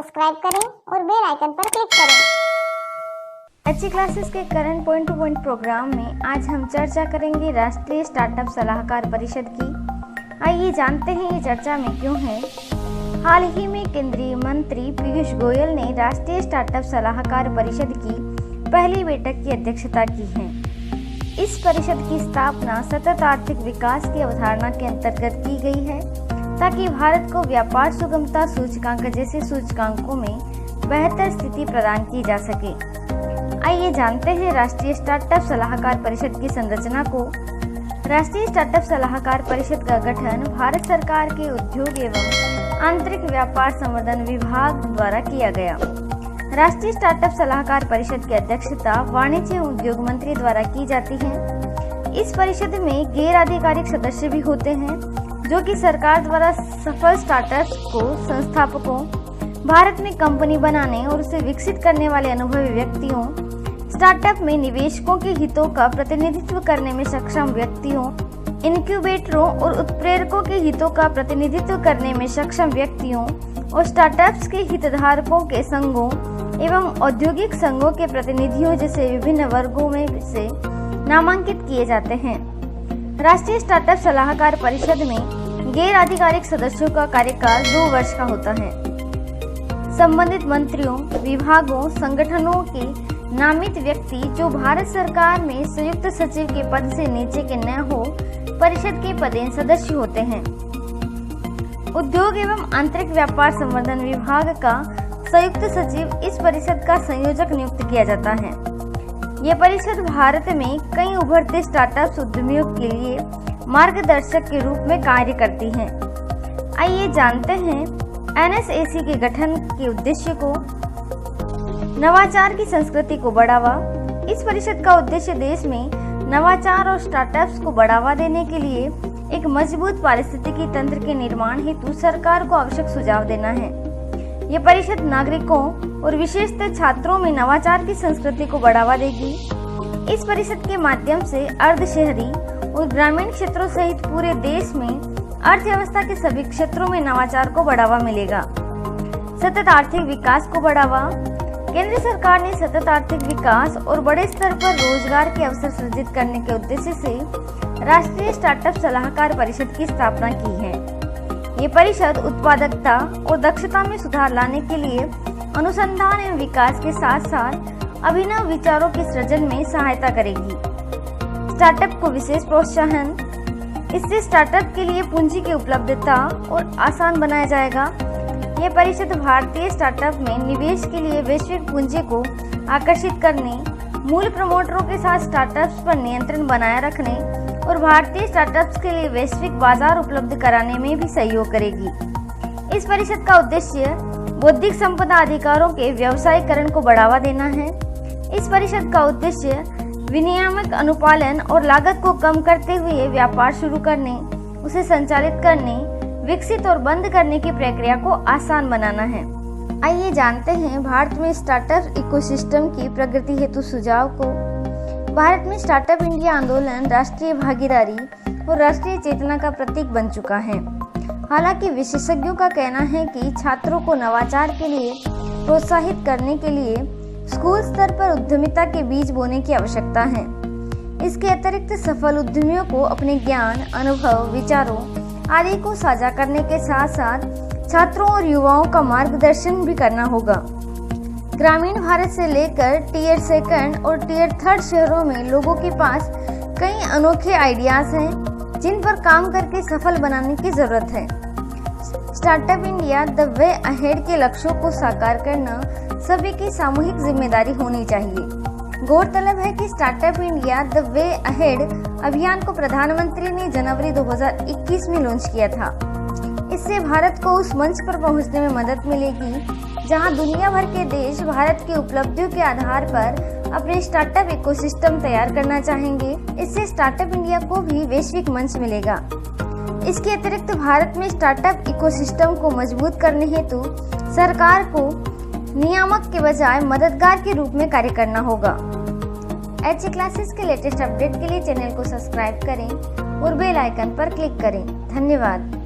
Subscribe करें और bell icon पर क्लिक करें। अच्छी क्लासेस के current point to point program में आज हम चर्चा करेंगे राष्ट्रीय स्टार्टअप सलाहकार परिषद की। आइए जानते हैं ये चर्चा में क्यों है। हाल ही में केंद्रीय मंत्री पीयूष गोयल ने राष्ट्रीय स्टार्टअप सलाहकार परिषद की पहली बैठक की अध्यक्षता की है। इस परिषद की स्थापना सतत आर्थिक विकास की अवधारणा के अंतर्गत की गई है ताकि भारत को व्यापार सुगमता सूचकांक जैसे सूचकांकों में बेहतर स्थिति प्रदान की जा सके। आइए जानते हैं राष्ट्रीय स्टार्टअप सलाहकार परिषद की संरचना को। राष्ट्रीय स्टार्टअप सलाहकार परिषद का गठन भारत सरकार के उद्योग एवं आंतरिक व्यापार संवर्धन विभाग द्वारा किया गया। राष्ट्रीय स्टार्टअप सलाहकार परिषद की अध्यक्षता वाणिज्य उद्योग मंत्री द्वारा की जाती है। इस परिषद में गैर आधिकारिक सदस्य भी होते हैं जो कि सरकार द्वारा सफल स्टार्टअप्स को संस्थापकों, भारत में कंपनी बनाने और उसे विकसित करने वाले अनुभवी व्यक्तियों, स्टार्टअप में निवेशकों के हितों का प्रतिनिधित्व करने में सक्षम व्यक्तियों, इनक्यूबेटरों और उत्प्रेरकों के हितों का प्रतिनिधित्व करने में सक्षम व्यक्तियों और स्टार्टअप्स के हितधारकों के संघों एवं औद्योगिक संघों के प्रतिनिधियों जैसे विभिन्न वर्गों में से नामांकित किए जाते हैं। राष्ट्रीय स्टार्टअप सलाहकार परिषद में गैर आधिकारिक सदस्यों का कार्यकाल 2 वर्ष का होता है। संबंधित मंत्रियों, विभागों, संगठनों के नामित व्यक्ति जो भारत सरकार में संयुक्त सचिव के पद से नीचे के न हो, परिषद के पदेन सदस्य होते हैं। उद्योग एवं आंतरिक व्यापार संवर्धन विभाग का संयुक्त सचिव इस परिषद का संयोजक नियुक्त किया जाता है। यह परिषद भारत में कई उभरते स्टार्टअप उद्यमियों के लिए मार्गदर्शक के रूप में कार्य करती है। आइए जानते हैं एनएसएसी के गठन के उद्देश्य को। नवाचार की संस्कृति को बढ़ावा। इस परिषद का उद्देश्य देश में नवाचार और स्टार्टअप्स को बढ़ावा देने के लिए एक मजबूत पारिस्थितिकी तंत्र के निर्माण हेतु सरकार को आवश्यक सुझाव देना है। यह परिषद नागरिकों और विशेषतः छात्रों में नवाचार की संस्कृति को बढ़ावा देगी। इस परिषद के माध्यम से अर्ध शहरी और ग्रामीण क्षेत्रों सहित पूरे देश में अर्थव्यवस्था के सभी क्षेत्रों में नवाचार को बढ़ावा मिलेगा। सतत आर्थिक विकास को बढ़ावा। केंद्र सरकार ने सतत आर्थिक विकास और बड़े स्तर पर रोजगार के अवसर सृजित करने के उद्देश्य से राष्ट्रीय स्टार्टअप सलाहकार परिषद की स्थापना की है। ये परिषद उत्पादकता और दक्षता में सुधार लाने के लिए अनुसंधान एवं विकास के साथ साथ अभिनव विचारों के सृजन में सहायता करेगी। स्टार्टअप को विशेष प्रोत्साहन। इससे स्टार्टअप के लिए पूंजी की उपलब्धता और आसान बनाया जाएगा। यह परिषद भारतीय स्टार्टअप में निवेश के लिए वैश्विक पूंजी को आकर्षित करने, मूल प्रमोटरों के साथ स्टार्टअप्स पर नियंत्रण बनाए रखने और भारतीय स्टार्टअप्स के लिए वैश्विक बाजार उपलब्ध कराने में भी सहयोग करेगी। इस परिषद का उद्देश्य बौद्धिक संपदा अधिकारों के व्यवसायीकरण को बढ़ावा देना है। इस परिषद का उद्देश्य विनियामक अनुपालन और लागत को कम करते हुए व्यापार शुरू करने, उसे संचालित करने, विकसित और बंद करने की प्रक्रिया को आसान बनाना है। आइए जानते हैं भारत में स्टार्टअप इकोसिस्टम की प्रगति हेतु सुझाव को। भारत में स्टार्टअप इंडिया आंदोलन राष्ट्रीय भागीदारी और राष्ट्रीय चेतना का प्रतीक बन चुका है। हालांकि विशेषज्ञों का कहना है कि छात्रों को नवाचार के लिए प्रोत्साहित करने के लिए स्कूल स्तर पर उद्यमिता के बीज बोने की आवश्यकता है। इसके अतिरिक्त सफल उद्यमियों को अपने ज्ञान, अनुभव, विचारों आदि को साझा करने के साथ साथ छात्रों और युवाओं का मार्गदर्शन भी करना होगा। ग्रामीण भारत से लेकर टियर 2 और टियर 3 शहरों में लोगों के पास कई अनोखे आइडियाज हैं जिन पर काम करके सफल बनाने की जरूरत है। Startup India the way ahead के लक्ष्यों को साकार करना सभी की सामूहिक जिम्मेदारी होनी चाहिए। गौरतलब है कि startup India the way ahead अभियान को प्रधानमंत्री ने जनवरी 2021 में लॉन्च किया था। इससे भारत को उस मंच पर पहुंचने में मदद मिलेगी जहां दुनिया भर के देश भारत की उपलब्धियों के आधार पर अपने स्टार्टअप इकोसिस्टम तैयार करना चाहेंगे। इससे स्टार्टअप इंडिया को भी वैश्विक मंच मिलेगा। इसके अतिरिक्त भारत में स्टार्टअप इकोसिस्टम को मजबूत करने हेतु सरकार को नियामक के बजाय मददगार के रूप में कार्य करना होगा। अच्छी क्लासेस के लेटेस्ट अपडेट के लिए चैनल को सब्सक्राइब करें और बेल आइकन पर क्लिक करें। धन्यवाद।